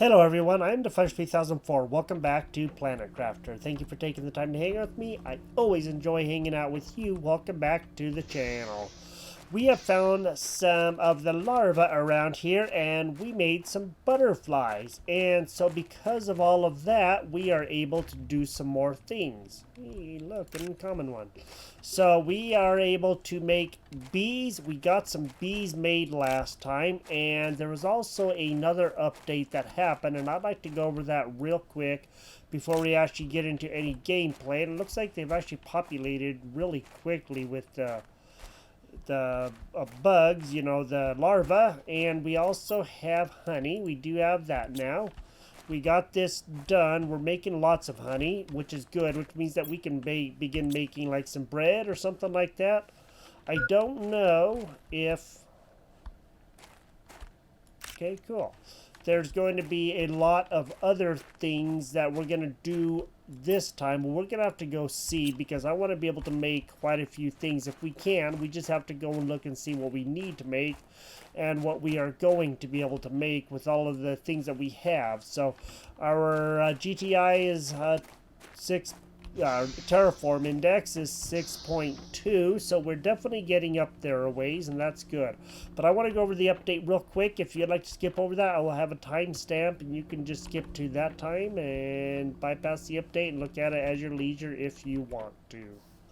Hello everyone, I'm the S1-Ep37. Welcome back to Planet Crafter. Thank you for taking the time to hang out with me. I always enjoy hanging out with you. Welcome back to the channel. We have found some of the larvae around here and we made some butterflies. And so because of all of that, we are able to do some more things. Hey, look, an uncommon one. So we are able to make bees. We got some bees made last time, and there was also another update that happened, and I'd like to go over that real quick before we actually get into any gameplay. It looks like they've actually populated really quickly with the bugs, you know, the larvae, and we also have honey. We do have that now. We got this done. We're making lots of honey, which is good, which means that we can begin making like some bread or something like that. I don't know if... Okay, cool. There's going to be a lot of other things that we're going to do this time. We're going to have to go see because I want to be able to make quite a few things. If we can, we just have to go and look and see what we need to make and what we are going to be able to make with all of the things that we have. So our GTI is 6. Terraform index is 6.2, so we're definitely getting up there a ways, and that's good. But I want to go over the update real quick. If you'd like to skip over that, I will have a timestamp, and you can just skip to that time and bypass the update and look at it at your leisure if you want to.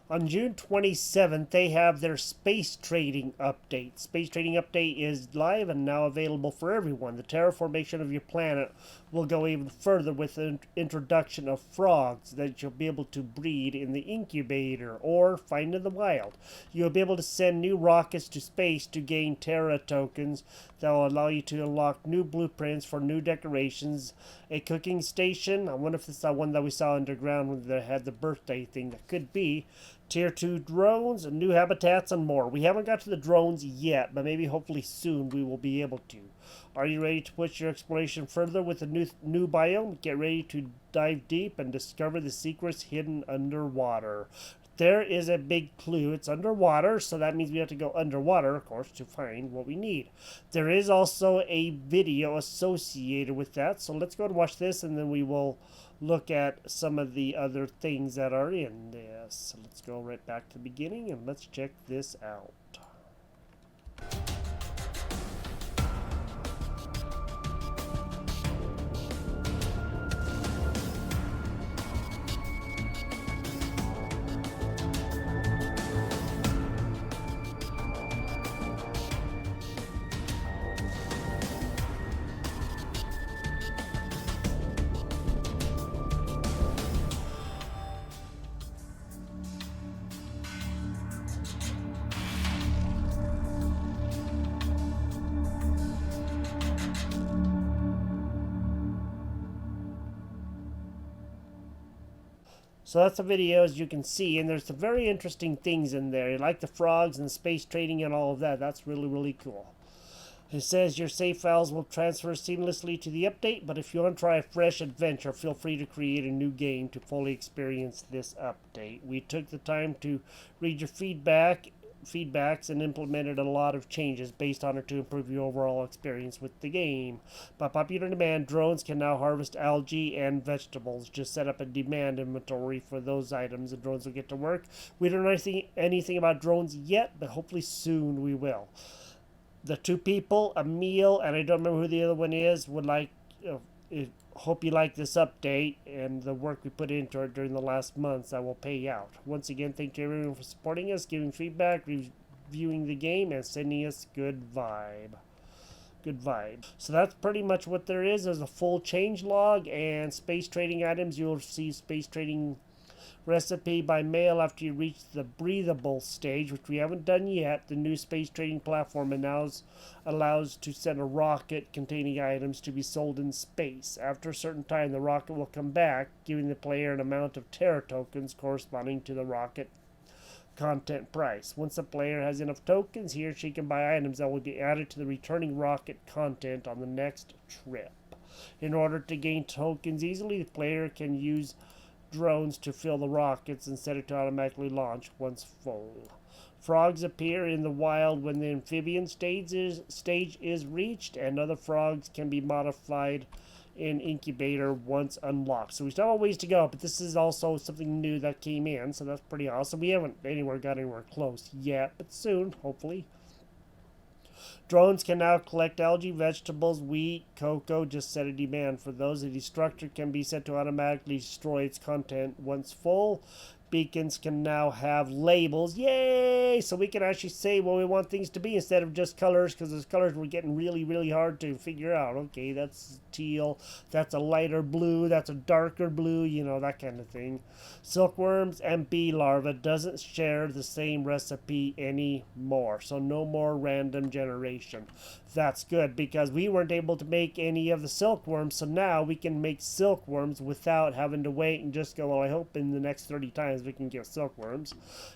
On June 27th, they have their space trading update. Space trading update is live and now available for everyone. The terraformation of your planet will go even further with the introduction of frogs that you'll be able to breed in the incubator or find in the wild. You'll be able to send new rockets to space to gain Terra tokens that will allow you to unlock new blueprints for new decorations. A cooking station. I wonder if it's that one that we saw underground when they had the birthday thing. That could be. Tier 2 drones, new habitats, and more. We haven't got to the drones yet, but maybe hopefully soon we will be able to. Are you ready to push your exploration further with a new biome? Get ready to dive deep and discover the secrets hidden underwater. There is a big clue. It's underwater, so that means we have to go underwater, of course, to find what we need. There is also a video associated with that, so let's go and watch this, and then we will look at some of the other things that are in this. So let's go right back to the beginning, and let's check this out. So that's the video, as you can see, and there's some very interesting things in there. Like the frogs and the space trading and all of that. That's really, really cool. It says your save files will transfer seamlessly to the update, but if you want to try a fresh adventure, feel free to create a new game to fully experience this update. We took the time to read your feedbacks and implemented a lot of changes based on it to improve your overall experience with the game. By popular demand, drones can now harvest algae and vegetables. Just set up a demand inventory for those items and drones will get to work. We don't know anything about drones yet, but hopefully soon we will. The two people, Emil, and I don't remember who the other one is, would like, hope you like this update and the work we put into it during the last months that will pay out. Once again, thank you everyone for supporting us, giving feedback, reviewing the game, and sending us good vibe. So that's pretty much what there is. There's a full change log and space trading items. You'll receive space trading recipe by mail after you reach the breathable stage, which we haven't done yet. The new space trading platform allows to send a rocket containing items to be sold in space. After a certain time, the rocket will come back, giving the player an amount of Terra tokens corresponding to the rocket content price. Once the player has enough tokens, he or she can buy items that will be added to the returning rocket content on the next trip. In order to gain tokens easily, the player can use drones to fill the rockets and set it to automatically launch once full. Frogs appear in the wild when the amphibian stage is reached, and other frogs can be modified in incubator once unlocked. So we still have a ways to go, but this is also something new that came in, so that's pretty awesome. We haven't got anywhere close yet, but soon, hopefully. Drones can now collect algae, vegetables, wheat, cocoa, just set a demand for those. The destructor can be set to automatically destroy its content once full. Beacons can now have labels. Yay! So we can actually say what we want things to be instead of just colors, because those colors were getting really, really hard to figure out. Okay, that's teal, that's a lighter blue, that's a darker blue, you know, that kind of thing. Silkworms and bee larvae doesn't share the same recipe anymore, so no more random generation. That's good, because we weren't able to make any of the silkworms, so now we can make silkworms without having to wait and just go, well, I hope in the next 30 times we can get silkworms.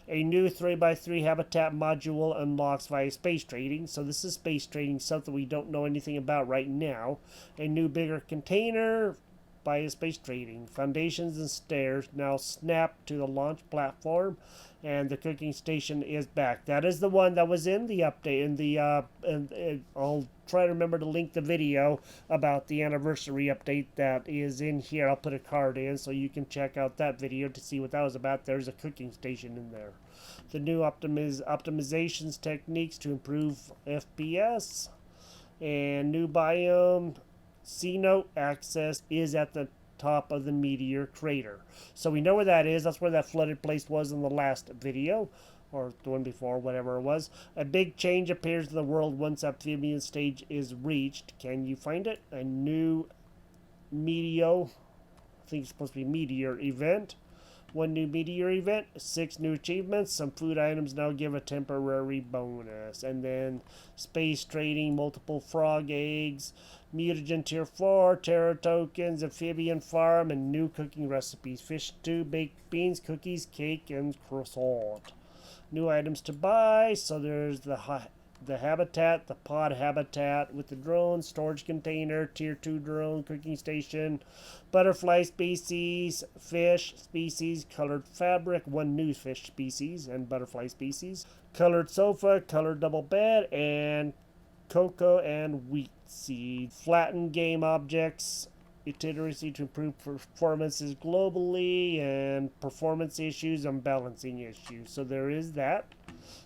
A new 3x3 habitat module unlocks via space trading, so this is space trading, something we don't know anything about right now. A new bigger container via space trading. Foundations and stairs now snap to the launch platform, and the cooking station is back. That is the one that was in the update. In the and I'll try to remember to link the video about the anniversary update that is in here. I'll put a card in so you can check out that video to see what that was about. There's a cooking station in there. The new optimizations techniques to improve FPS, and new biome. C-Note access is at the top of the meteor crater. So we know where that is. That's where that flooded place was in the last video, or the one before, whatever it was. A big change appears in the world once amphibian stage is reached. Can you find it? A new I think it's supposed to be meteor event. One new meteor event, 6 new achievements. Some food items now give a temporary bonus. And then space trading, multiple frog eggs, mutagen tier 4, terror tokens, amphibian farm, and new cooking recipes. Fish stew, baked beans, cookies, cake, and croissant. New items to buy. So there's the habitat, the pod habitat with the drone, storage container, tier 2 drone, cooking station, butterfly species, fish species, colored fabric, 1 new fish species and butterfly species, colored sofa, colored double bed, and cocoa and wheat seed. Flattened game objects, iteracy to improve performances globally, and performance issues and balancing issues. So there is that.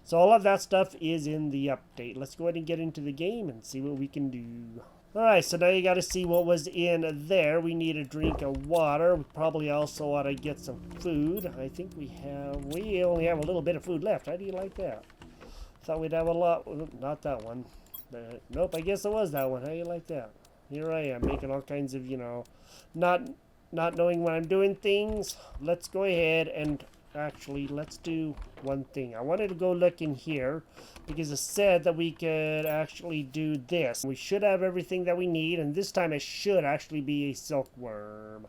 So all of that stuff is in the update. Let's go ahead and get into the game and see what we can do. Alright, so now you got to see what was in there. We need a drink of water. We probably also ought to get some food. I think we only have a little bit of food left. How do you like that? Thought we'd have a lot. Not that one. Nope, I guess it was that one. How do you like that? Here I am making all kinds of, not knowing when I'm doing things. Let's go ahead and actually, let's do one thing. I wanted to go look in here because it said that we could actually do this. We should have everything that we need, and this time it should actually be a silkworm.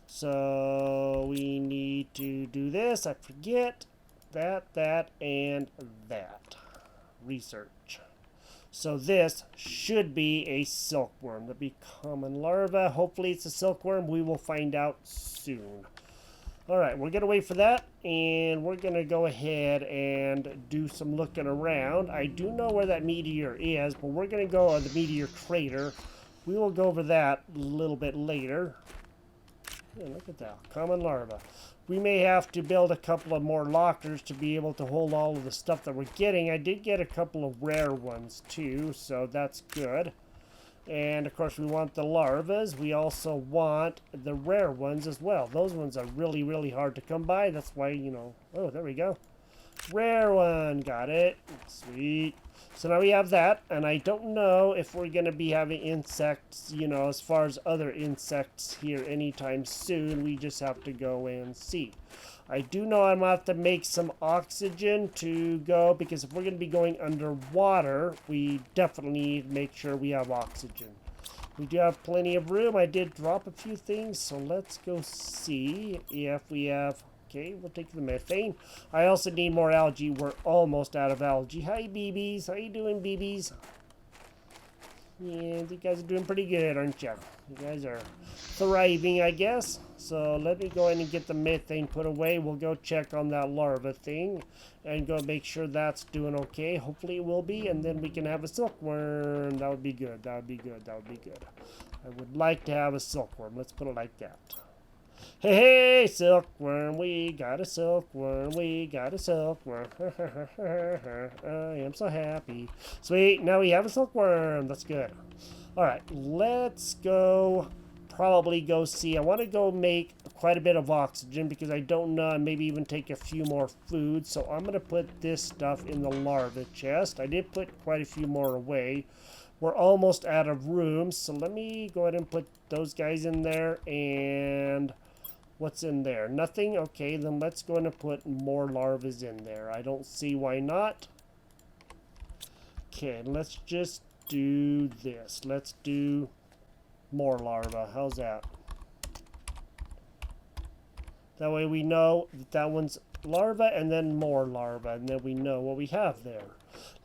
So we need to do this. I forget that, and that. Research. So this should be a silkworm. That'd be common larva. Hopefully it's a silkworm. We will find out soon. Alright, we're going to wait for that, and we're going to go ahead and do some looking around. I do know where that meteor is, but we're going to go on the meteor crater. We will go over that a little bit later. Yeah, look at that, common larva. We may have to build a couple of more lockers to be able to hold all of the stuff that we're getting. I did get a couple of rare ones too, so that's good. And of course we want the larvas. We also want the rare ones as well. Those ones are really, really hard to come by. That's why, oh, there we go. Rare one, got it. Sweet. So now we have that, and I don't know if we're going to be having insects, as far as other insects here anytime soon. We just have to go and see. I do know I'm going to have to make some oxygen to go, because if we're going to be going underwater, we definitely need to make sure we have oxygen. We do have plenty of room. I did drop a few things, so let's go see if we have... Okay, we'll take the methane. I also need more algae. We're almost out of algae. Hi, BBs. How you doing, BBs? Yeah, you guys are doing pretty good, aren't you? You guys are thriving, I guess. So let me go ahead and get the methane put away. We'll go check on that larva thing and go make sure that's doing okay. Hopefully it will be, and then we can have a silkworm. That would be good. That would be good. That would be good. I would like to have a silkworm. Let's put it like that. Hey, hey, silkworm, we got a silkworm, we got a silkworm. I am so happy. Sweet, now we have a silkworm. That's good. All right, let's go. Probably go see. I want to go make quite a bit of oxygen because I don't know. Maybe even take a few more food. So I'm going to put this stuff in the larva chest. I did put quite a few more away. We're almost out of room. So let me go ahead and put those guys in there. And what's in there? Nothing? Okay, then let's go and put more larvas in there. I don't see why not. Okay, let's just do this. Let's do more larvae. How's that? That way we know that that one's larva and then more larvae, and then we know what we have there.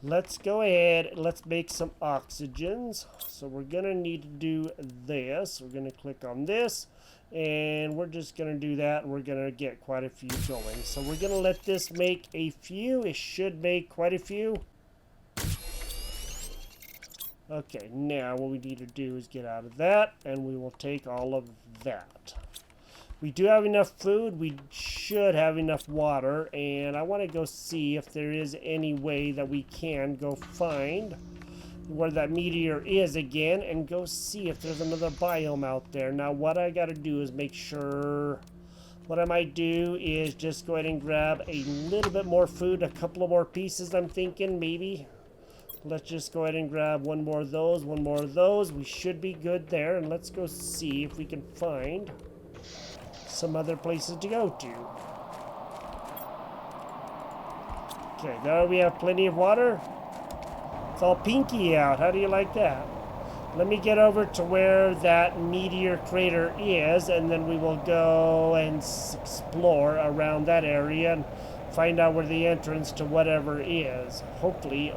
Let's go ahead. Let's make some oxygens. So we're going to need to do this. We're going to click on this. And we're just going to do that. And we're going to get quite a few going. So we're going to let this make a few. It should make quite a few. Okay, now what we need to do is get out of that. And we will take all of that. We do have enough food. We should have enough water. And I want to go see if there is any way that we can go find where that meteor is again and go see if there's another biome out there. Now what I got to do is make sure, what I might do is just go ahead and grab a little bit more food, a couple of more pieces I'm thinking maybe. Let's just go ahead and grab one more of those, one more of those. We should be good there, and let's go see if we can find some other places to go to. Okay, there we have plenty of water. It's all pinky out. How do you like that? Let me get over to where that meteor crater is, and then we will go and explore around that area and find out where the entrance to whatever is. Hopefully,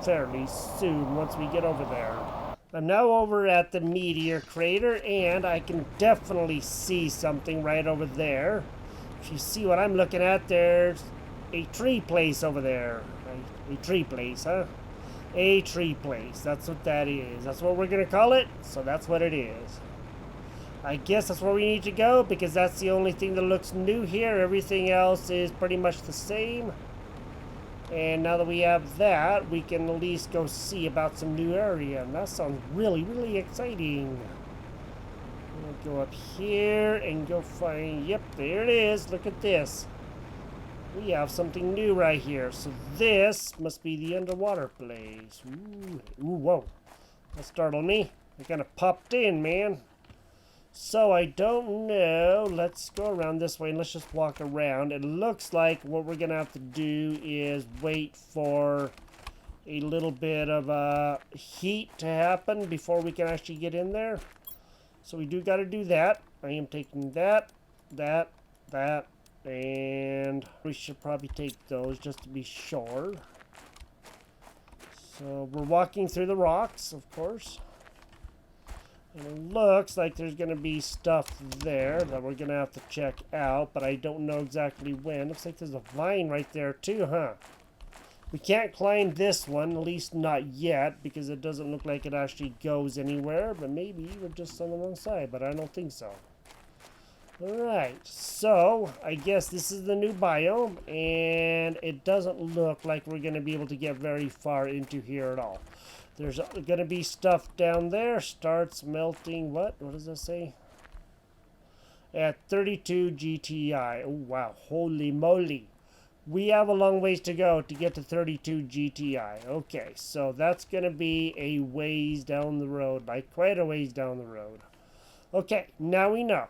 fairly soon once we get over there. I'm now over at the meteor crater, and I can definitely see something right over there. If you see what I'm looking at, there's a tree place over there. A tree place, huh? A tree place. That's what that is. That's what we're going to call it. So that's what it is. I guess that's where we need to go because that's the only thing that looks new here. Everything else is pretty much the same. And now that we have that, we can at least go see about some new area. And that sounds really, really exciting. We'll go up here and go find... Yep, there it is. Look at this. We have something new right here. So this must be the underwater place. Ooh, whoa. That startled me. It kind of popped in, man. So I don't know. Let's go around this way and let's just walk around. It looks like what we're going to have to do is wait for a little bit of heat to happen before we can actually get in there. So we do got to do that. I am taking that, and we should probably take those just to be sure. So we're walking through the rocks, of course. And it looks like there's going to be stuff there that we're going to have to check out, but I don't know exactly when. Looks like there's a vine right there too, huh? We can't climb this one, at least not yet, because it doesn't look like it actually goes anywhere, but maybe we're just on the wrong side, but I don't think so. Alright, so I guess this is the new biome, and it doesn't look like we're going to be able to get very far into here at all. There's going to be stuff down there. Starts melting. What? What does that say? At 32 GTI. Oh, wow. Holy moly. We have a long ways to go to get to 32 GTI. Okay, so that's going to be a ways down the road. Like quite a ways down the road. Okay, now we know.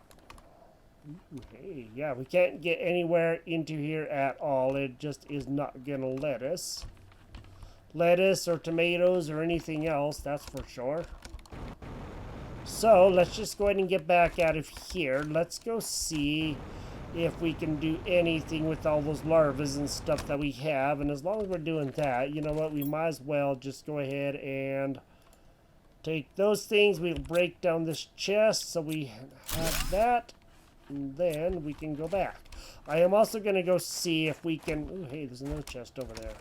Hey, yeah, we can't get anywhere into here at all. It just is not going to let us. Lettuce or tomatoes or anything else, that's for sure. So let's just go ahead and get back out of here. Let's go see if we can do anything with all those larvae and stuff that we have. And as long as we're doing that, you know what, we might as well just go ahead and Take those things. We'll break down this chest so we have that. And then we can go back. I am also going to go see if we can... Ooh, hey, there's another chest over there.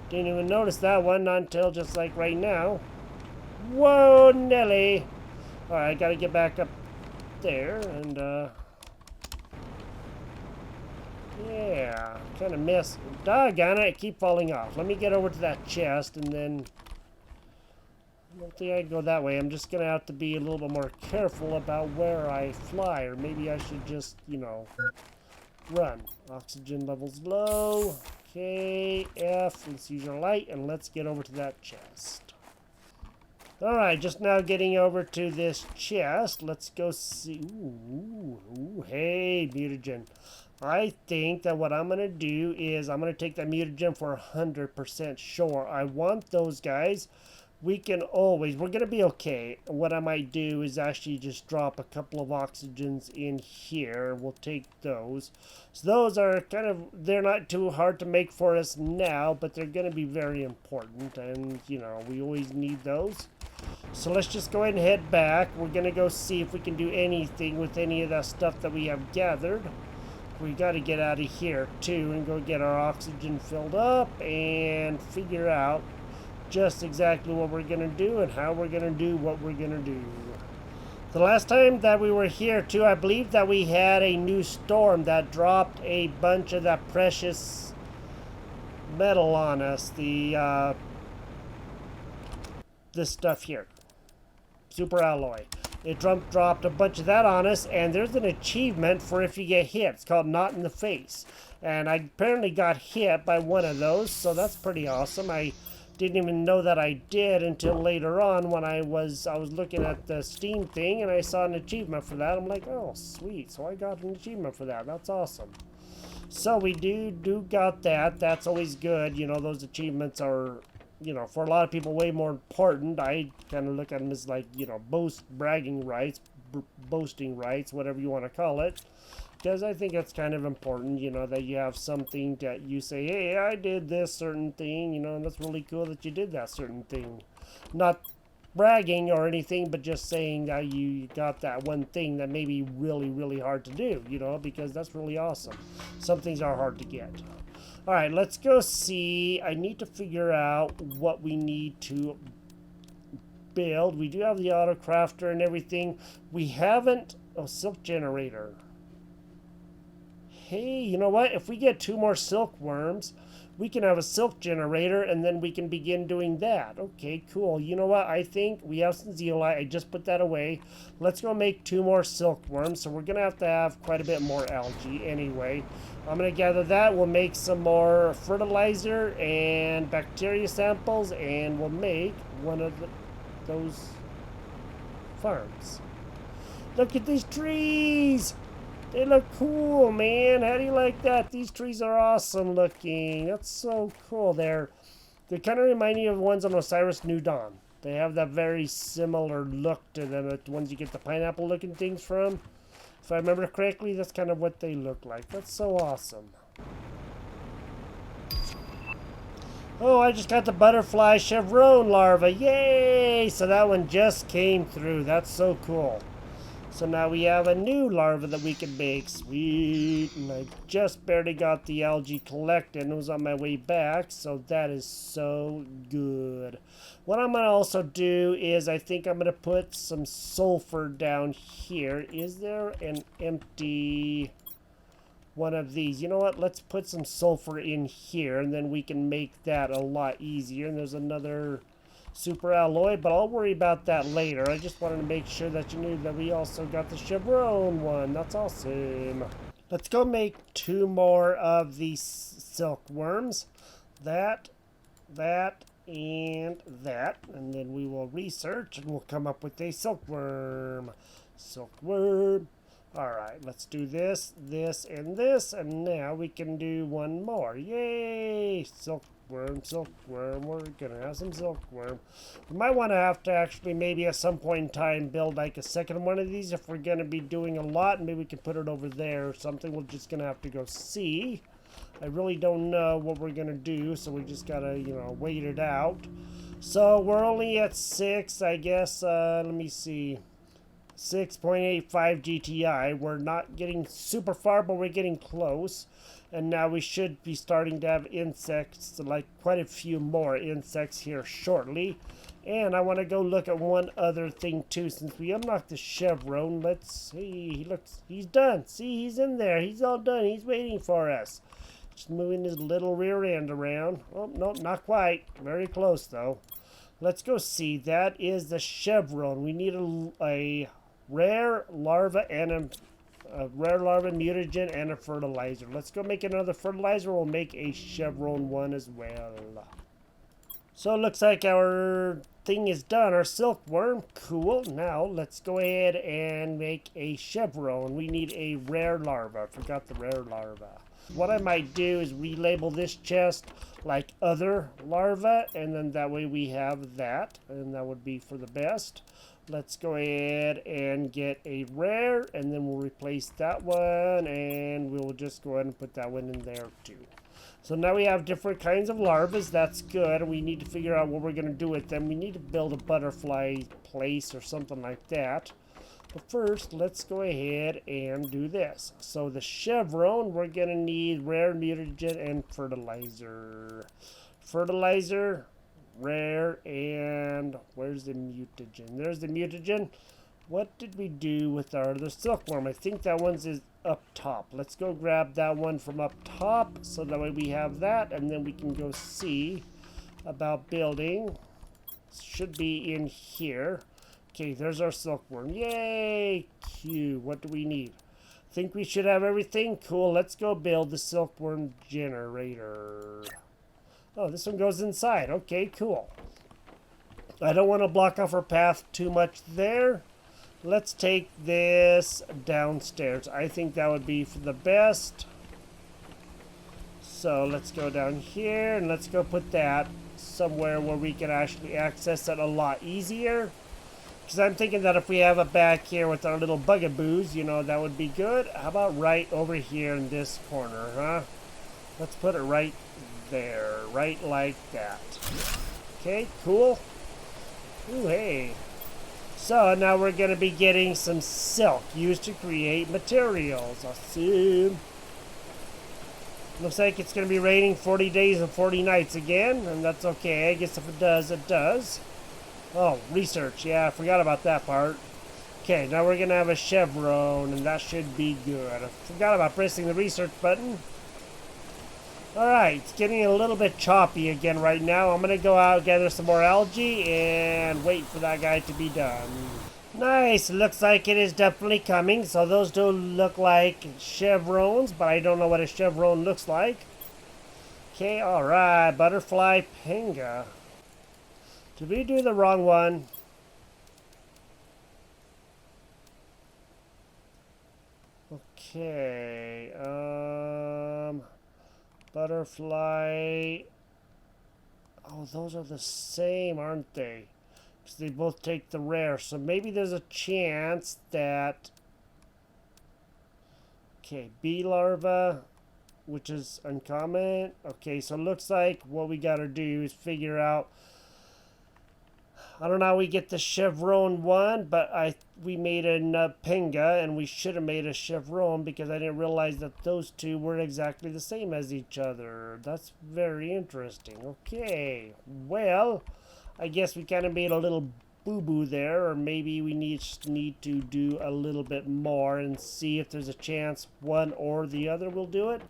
Didn't even notice that one, not until just like right now. Whoa, Nelly! Alright, I gotta get back up there, and, yeah, kind of miss. Doggone it, I keep falling off. Let me get over to that chest, and then... I don't think I can go that way. I'm just gonna have to be a little bit more careful about where I fly, or maybe I should just, you know, run. Oxygen levels low. Okay, F, let's use our light, and let's get over to that chest. Alright, just now getting over to this chest. Let's go see. Ooh, hey, mutagen. I think that what I'm going to do is I'm going to take that mutagen for 100% sure. I want those guys. We can always, we're going to be okay. What I might do is actually just drop a couple of oxygens in here. We'll take those. So those are kind of, they're not too hard to make for us now, but they're going to be very important. And, you know, we always need those. So let's just go ahead and head back. We're going to go see if we can do anything with any of that stuff that we have gathered. We got to get out of here, too, and go get our oxygen filled up and figure out just exactly what we're going to do and how we're going to do what we're going to do. The last time that we were here, too, I believe that we had a new storm that dropped a bunch of that precious metal on us. This stuff here. Super alloy. It dropped a bunch of that on us, and there's an achievement for if you get hit. It's called Not in the Face. And I apparently got hit by one of those, so that's pretty awesome. I didn't even know that I did until later on when I was looking at the Steam thing, and I saw an achievement for that. I'm like, oh, sweet. So I got an achievement for that. That's awesome. So we do got that. That's always good. You know, those achievements are... you know, for a lot of people, way more important. I kind of look at them as like, you know, bragging rights, boasting rights, whatever you want to call it. Because I think it's kind of important, you know, that you have something that you say, hey, I did this certain thing, you know, and that's really cool that you did that certain thing. Not bragging or anything, but just saying that you got that one thing that may be really, really hard to do, you know, because that's really awesome. Some things are hard to get. Alright, let's go see. I need to figure out what we need to build. We do have the auto crafter and everything. We haven't... oh, silk generator. Hey, you know what? If we get 2 more silkworms, we can have a silk generator, and then we can begin doing that. Okay, cool. You know what? I think we have some zeolite. I just put that away. Let's go make 2 more silkworms. So we're going to have quite a bit more algae anyway. I'm going to gather that. We'll make some more fertilizer and bacteria samples, and we'll make one of those farms. Look at these trees! They look cool, man. How do you like that? These trees are awesome looking. That's so cool. They kind of remind me of the ones on Osiris New Dawn. They have that very similar look to them, the ones you get the pineapple looking things from. If I remember correctly, that's kind of what they look like. That's so awesome. Oh, I just got the butterfly chevron larva. Yay! So that one just came through. That's so cool. So now we have a new larva that we can make. Sweet. And I just barely got the algae collected and it was on my way back. So that is so good. What I'm going to also do is I think I'm going to put some sulfur down here. Is there an empty one of these? You know what? Let's put some sulfur in here and then we can make that a lot easier. And there's another... super alloy, but I'll worry about that later. I just wanted to make sure that you knew that we also got the chevron one. That's awesome. Let's go make 2 more of these silkworms. That, and that. And then we will research and we'll come up with a silkworm. Silkworm. Alright, let's do this, this, and this. And now we can do 1 more. Yay! Silkworm, silkworm. We're gonna have some silkworm. We might want to have to actually maybe at some point in time build like a second one of these if we're gonna be doing a lot. Maybe we can put it over there or something. We're just gonna have to go see. I really don't know what we're gonna do, so we just gotta, you know, wait it out. So we're only at 6, I guess. Let me see. 6.85 GTI. We're not getting super far, but we're getting close. And now we should be starting to have insects, like quite a few more insects here shortly. And I want to go look at one other thing too. Since we unlocked the chevron, let's see. He's done. See, he's in there. He's all done. He's waiting for us. Just moving his little rear end around. Oh, no, not quite. Very close though. Let's go see. That is the chevron. We need a rare larva and a rare larva, mutagen, and a fertilizer. Let's go make another fertilizer. We'll make a chevron one as well. So it looks like our thing is done. Our silkworm. Cool. Now let's go ahead and make a chevron. We need a rare larva. I forgot the rare larva. What I might do is relabel this chest like other larva, and then that way we have that, and that would be for the best. Let's go ahead and get a rare, and then we'll replace that one, and we'll just go ahead and put that one in there too. So now we have different kinds of larvas. That's good. We need to figure out what we're going to do with them. We need to build a butterfly place or something like that. But first, let's go ahead and do this. So the chevron, we're going to need rare, mutagen, and fertilizer. Fertilizer, rare, and where's the mutagen? There's the mutagen. What did we do with our other silkworm? I think that one's is up top. Let's go grab that one from up top, so that way we have that, and then we can go see about building. Should be in here. Okay, there's our silkworm. Yay! Q. What do we need? Think we should have everything? Cool. Let's go build the silkworm generator. Oh, this one goes inside. Okay, cool. I don't want to block off our path too much there. Let's take this downstairs. I think that would be for the best. So let's go down here and let's go put that somewhere where we can actually access it a lot easier. Because I'm thinking that if we have it back here with our little bugaboos, you know, that would be good. How about right over here in this corner, huh? Let's put it right there, right like that. Okay, cool. Ooh, hey. So now we're going to be getting some silk used to create materials. Awesome. Looks like it's going to be raining 40 days and 40 nights again, and that's okay. I guess if it does, it does. Oh, research. Yeah, I forgot about that part. Okay, now we're going to have a chevron, and that should be good. I forgot about pressing the research button. Alright, it's getting a little bit choppy again right now. I'm going to go out, gather some more algae, and wait for that guy to be done. Nice, looks like it is definitely coming. So those do look like chevrons, but I don't know what a chevron looks like. Okay, alright, butterfly pinga. Did we do the wrong one? Okay, butterfly. Oh, those are the same, aren't they? Because they both take the rare. So maybe there's a chance that... Okay, bee larva, which is uncommon. Okay, so it looks like what we got to do is figure out... I don't know how we get the chevron one, but we made a pinga, and we should have made a chevron because I didn't realize that those two were exactly the same as each other. That's very interesting. Okay, well, I guess we kind of made a little boo-boo there, or maybe we need to do a little bit more and see if there's a chance one or the other will do it.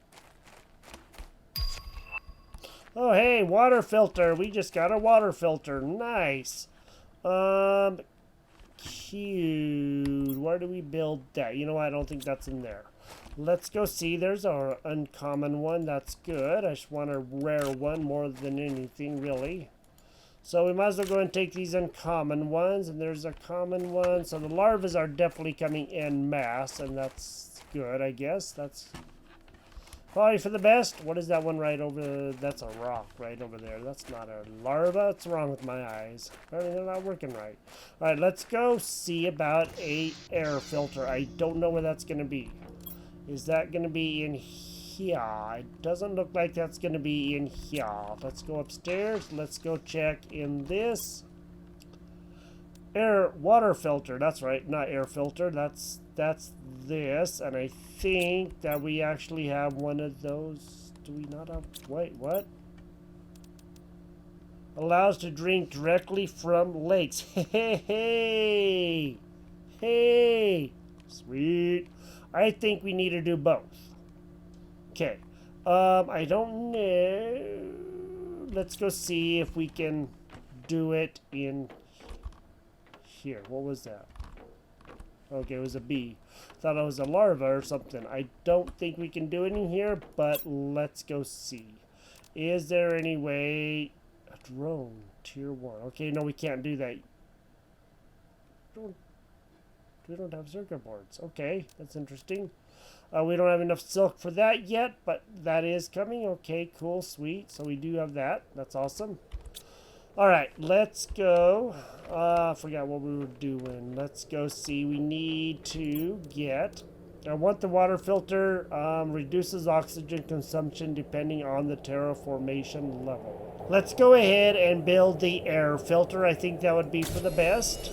Oh, hey, water filter. We just got a water filter. Nice. Cute. Where do we build that? You know what? I don't think that's in there. Let's go see. There's our uncommon one. That's good. I just want a rare one more than anything, really. So we might as well go and take these uncommon ones. And there's a common one. So the larvae are definitely coming en masse. And that's good, I guess. That's... probably for the best. What is that one right over? That's a rock right over there. That's not a larva. What's wrong with my eyes? Apparently they're not working right. All right, let's go see about a air filter. I don't know where that's going to be. Is that going to be in here. It doesn't look like that's going to be in here. Let's go upstairs. Let's go check in this. Water filter. That's right. Not air filter. That's this. And I think that we actually have one of those. Do we not have... Wait, what? Allows to drink directly from lakes. Hey, hey, hey. Sweet. I think we need to do both. Okay. I don't know. Let's go see if we can do it in here. What was that? Okay, it was a bee. Thought it was a larva or something. I don't think we can do it in here, but let's go see. Is there any way... A drone, tier 1. Okay, no, we can't do that. We don't have circuit boards. Okay, that's interesting. We don't have enough silk for that yet, but that is coming. Okay, cool, sweet. So we do have that. That's awesome. All right, let's go. I forgot what we were doing. Let's go see. We need to get... I want the water filter. Reduces oxygen consumption depending on the terraformation level. Let's go ahead and build the air filter. I think that would be for the best.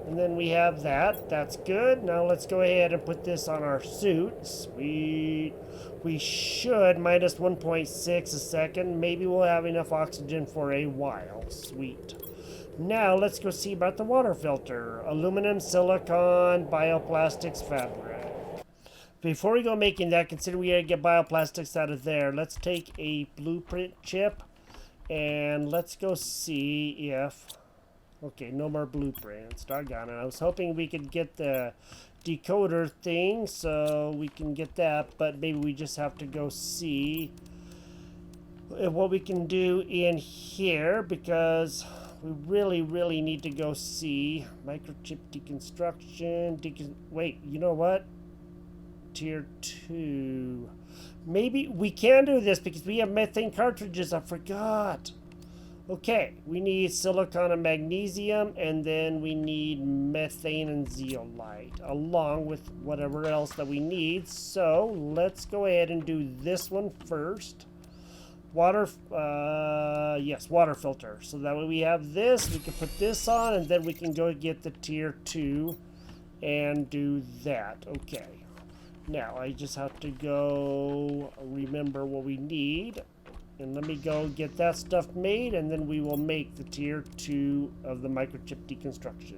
And then we have that. That's good. Now let's go ahead and put this on our suit. Sweet. We should minus 1.6 a second. Maybe we'll have enough oxygen for a while. Sweet. Now let's go see about the water filter. Aluminum, silicon, bioplastics, fabric. Before we go making that, consider we gotta get bioplastics out of there. Let's take a blueprint chip and let's go see if... Okay, no more blueprints. Doggone it. I was hoping we could get the decoder thing so we can get that, but maybe we just have to go see what we can do in here because we really need to go see microchip deconstruction. Wait, you know what? Tier 2. Maybe we can do this because we have methane cartridges. I forgot. Okay, we need silicon and magnesium, and then we need methane and zeolite, along with whatever else that we need. So, let's go ahead and do this one first. Water, yes, water filter. So that way we have this, we can put this on, and then we can go get the tier 2 and do that. Okay. Now, I just have to go remember what we need. And let me go get that stuff made, and then we will make the tier 2 of the microchip deconstruction.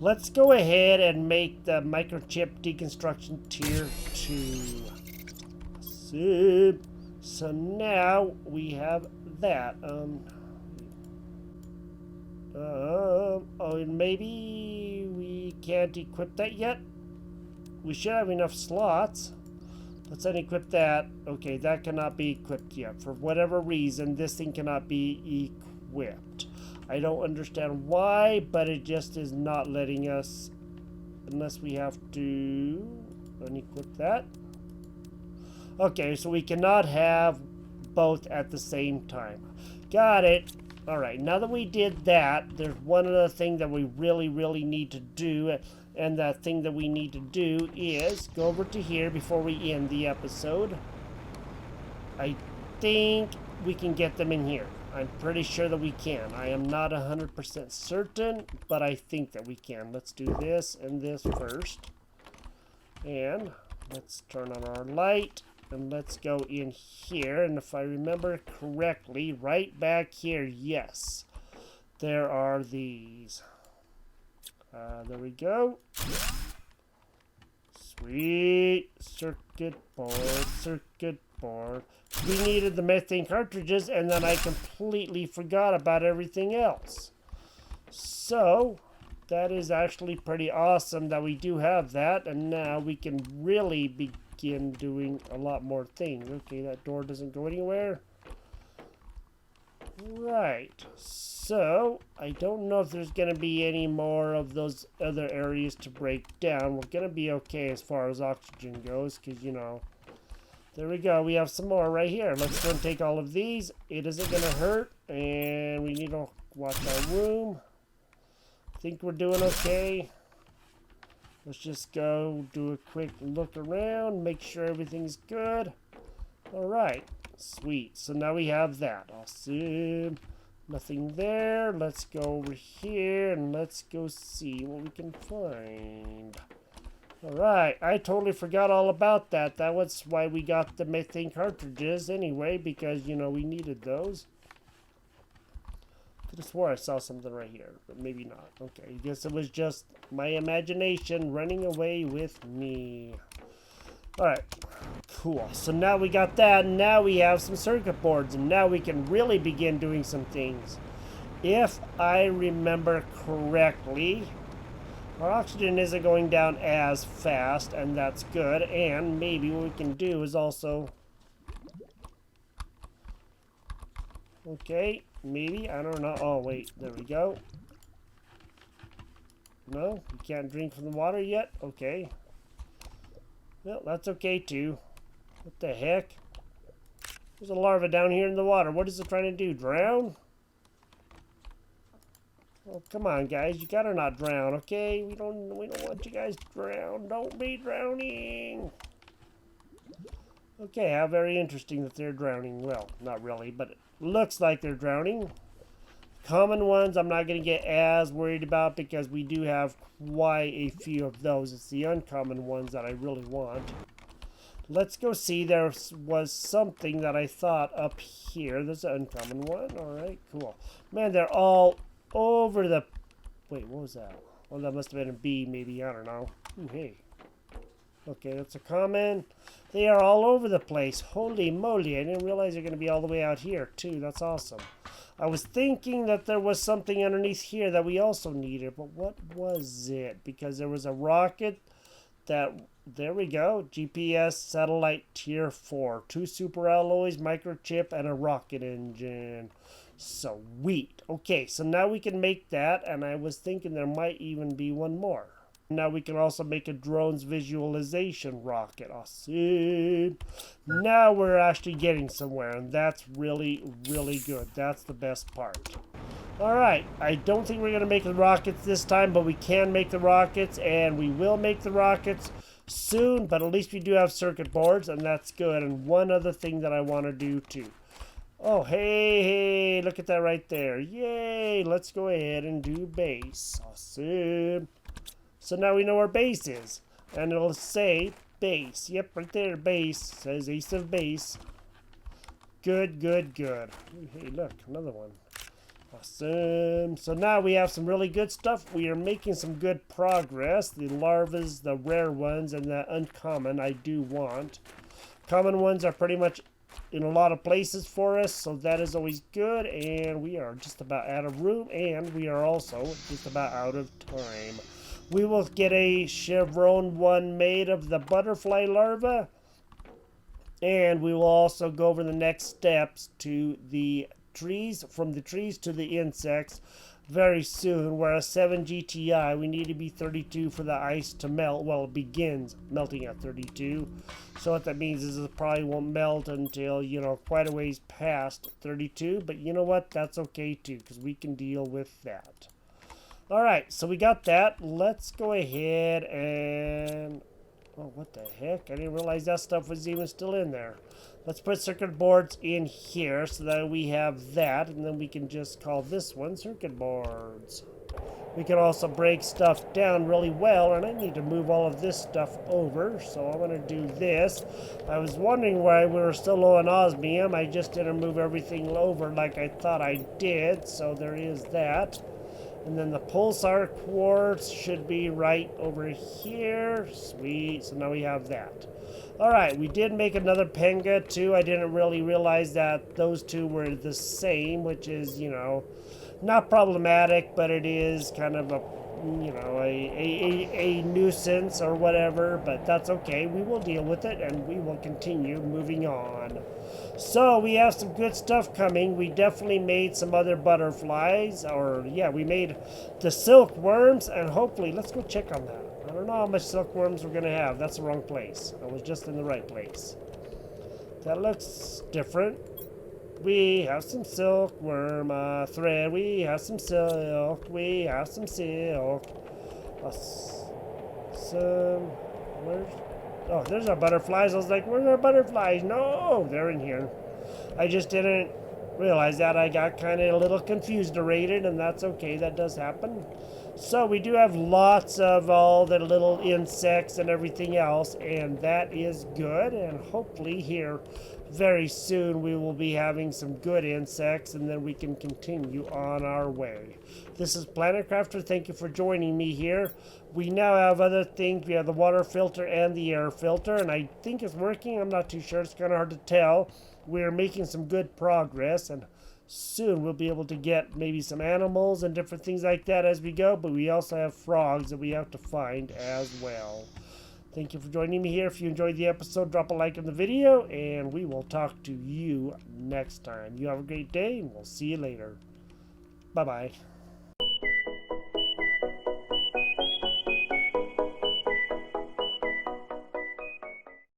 Let's go ahead and make the microchip deconstruction tier 2. So now we have that. Oh, and maybe we can't equip that yet. We should have enough slots. Let's unequip that. Okay, that cannot be equipped yet. For whatever reason, this thing cannot be equipped. I don't understand why, but it just is not letting us, unless we have to unequip that. Okay, so we cannot have both at the same time. Got it. All right, now that we did that, there's one other thing that we really need to do. And that thing that we need to do is go over to here before we end the episode. I think we can get them in here. I'm pretty sure that we can. I am not 100% certain, but I think that we can. Let's do this and this first. And let's turn on our light. And let's go in here. And if I remember correctly, right back here, yes, there are these. There we go. Sweet. Circuit board. We needed the methane cartridges, and then I completely forgot about everything else. So, that is actually pretty awesome that we do have that, and now we can really begin doing a lot more things. Okay, that door doesn't go anywhere. Right. So, I don't know if there's going to be any more of those other areas to break down. We're going to be okay as far as oxygen goes, because, you know, there we go. We have some more right here. Let's go and take all of these. It isn't going to hurt, and we need to watch our room. I think we're doing okay. Let's just go do a quick look around, make sure everything's good. All right, sweet. So now we have that. Awesome. Nothing there. Let's go over here and let's go see what we can find. All right, I totally forgot all about that. That was why we got the methane cartridges anyway, because, you know, we needed those. Could have swore I saw something right here, but maybe not. Okay, I guess it was just my imagination running away with me. All right, cool. So now we got that, and now we have some circuit boards, and now we can really begin doing some things. If I remember correctly, our oxygen isn't going down as fast, and that's good. And maybe what we can do is also... Okay, maybe, I don't know. Oh, wait, there we go. No, you can't drink from the water yet? Okay. Well, that's okay too. What the heck? There's a larva down here in the water. What is it trying to do? Drown? Oh, come on, guys. You gotta not drown, okay? We don't want you guys to drown. Don't be drowning. Okay, how very interesting that they're drowning. Well, not really, but it looks like they're drowning. Common ones I'm not going to get as worried about because we do have quite a few of those. It's the uncommon ones that I really want. Let's go see. There was something that I thought up here. There's an uncommon one. All right, cool. Man, they're all over the... Wait, what was that? Oh, that must have been a bee, maybe. I don't know. Ooh, hey. Okay, that's a common. They are all over the place. Holy moly, I didn't realize they're going to be all the way out here, too. That's awesome. I was thinking that there was something underneath here that we also needed, but what was it? Because there was a rocket that... There we go. GPS satellite tier 4. 2 super alloys, microchip, and a rocket engine. Sweet. Okay, so now we can make that, and I was thinking there might even be one more. Now we can also make a drone's visualization rocket. Awesome. Now we're actually getting somewhere, and that's really, really good. That's the best part. All right, I don't think we're going to make the rockets this time, but we can make the rockets, and we will make the rockets soon, but at least we do have circuit boards, and that's good. And one other thing that I want to do, too. Oh, hey, look at that right there. Yay, let's go ahead and do base. Awesome. So now we know where base is. And it'll say base. Yep, right there, base. Says ace of base. Good, good, good. Hey, look, another one. Awesome. So now we have some really good stuff. We are making some good progress. The larvas, the rare ones, and the uncommon I do want. Common ones are pretty much in a lot of places for us, so that is always good. And we are just about out of room, and we are also just about out of time. We will get a chevron one made of the butterfly larva, and we will also go over the next steps to the trees, from the trees to the insects very soon. Whereas 7 GTI, we need to be 32 for the ice to melt. Well, it begins melting at 32. So what that means is it probably won't melt until, you know, quite a ways past 32. But you know what? That's okay too, because we can deal with that. All right, so we got that. Let's go ahead and... Oh, what the heck? I didn't realize that stuff was even still in there. Let's put circuit boards in here so that we have that, and then we can just call this one circuit boards. We can also break stuff down really well, and I need to move all of this stuff over, so I'm going to do this. I was wondering why we were still low on osmium. I just didn't move everything over like I thought I did, so there is that. And then the pulsar quartz should be right over here. Sweet. So now we have that. Alright, we did make another penga too. I didn't really realize that those two were the same, which is, you know, not problematic, but it is kind of a, you know, a nuisance or whatever, but that's okay. We will deal with it, and we will continue moving on. So we have some good stuff coming. We definitely made some other butterflies, or yeah, we made the silkworms, and hopefully, let's go check on that. I don't know how much silkworms we're going to have. That's the wrong place. I was just in the right place. That looks different. We have some silkworm thread. We have some silk. We have some silk. some... Where's... Oh, there's our butterflies. I was like, where's our butterflies? No, they're in here. I just didn't realize that. I got kind of a little confused rated, and that's okay. That does happen. So we do have lots of all the little insects and everything else, and that is good. And hopefully here very soon we will be having some good insects, and then we can continue on our way. This is Planet Crafter. Thank you for joining me here. We now have other things. We have the water filter and the air filter, and I think it's working. I'm not too sure. It's kind of hard to tell. We're making some good progress, and soon we'll be able to get maybe some animals and different things like that as we go, but we also have frogs that we have to find as well. Thank you for joining me here. If you enjoyed the episode, drop a like on the video, and we will talk to you next time. You have a great day, and we'll see you later. Bye-bye.